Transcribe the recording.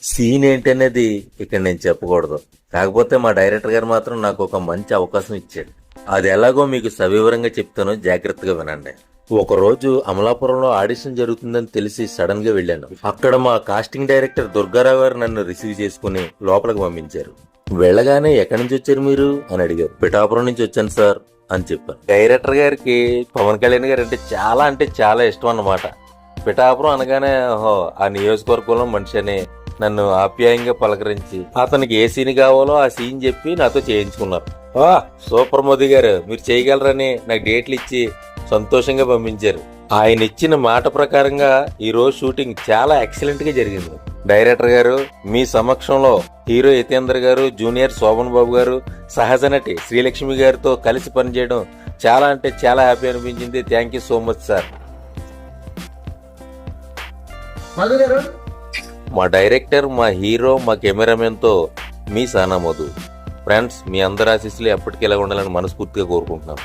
Scene ఏంటనేది ఇక్కడ నేను చెప్పకూడదు. కాకపోతే మా డైరెక్టర్ గారు మాత్రం నాకు ఒక మంచి అవకాశం ఇచ్చాడు. అది ఎలాగో మీకు సవివరంగా చెప్తాను, జాగ్రత్తగా వినండి. ఒకరోజు అమలాపురంలో ఆడిషన్ జరుగుతుందని తెలిసి సడన్ గా వెళ్ళాను. అక్కడ మా కాస్టింగ్ డైరెక్టర్ దుర్గారావు గారు నన్ను రిసీవ్ చేసుకుని లోపలికి పంపించారు. వెళ్ళగానే ఎక్కడి నుంచి వచ్చారు మీరు అని అడిగారు. పిఠాపురం నుంచి వచ్చాను సార్ అని చెప్పాను. డైరెక్టర్ గారికి పవన్ కళ్యాణ్ గారు అంటే చాలా ఇష్టం అన్నమాట. పిఠాపురం అనగానే ఆ నియోజకవర్గంలో మనిషి అని నన్ను ఆప్యాయంగా పలకరించి అతనికి ఏ సీన్ కావాలో ఆ సీన్ చెప్పి నాతో చేయించుకున్నారు. సూపర్ మోదీ గారు, మీరు చేయగలరని నాకు డేట్లు ఇచ్చి సంతోషంగా పంపించారు. ఆయన ఇచ్చిన మాట ప్రకారంగా ఈ రోజు షూటింగ్ చాలా ఎక్సలెంట్ గా జరిగింది. డైరెక్టర్ గారు, మీ సమక్షంలో హీరో యతీంద్ర గారు, జూనియర్ శోభన్ బాబు గారు, సహజ నటి శ్రీలక్ష్మి గారితో కలిసి పనిచేయడం చాలా అంటే చాలా హ్యాపీ అనిపించింది. Thank you so much sir. మా డైరెక్టర్, మా హీరో, మా కెమెరామెన్ తో మీ సానా మధు. ఫ్రెండ్స్, మీ అందరి ఆశీస్సులు ఎప్పటికీ ఇలా ఉండాలని మనస్ఫూర్తిగా కోరుకుంటున్నాను.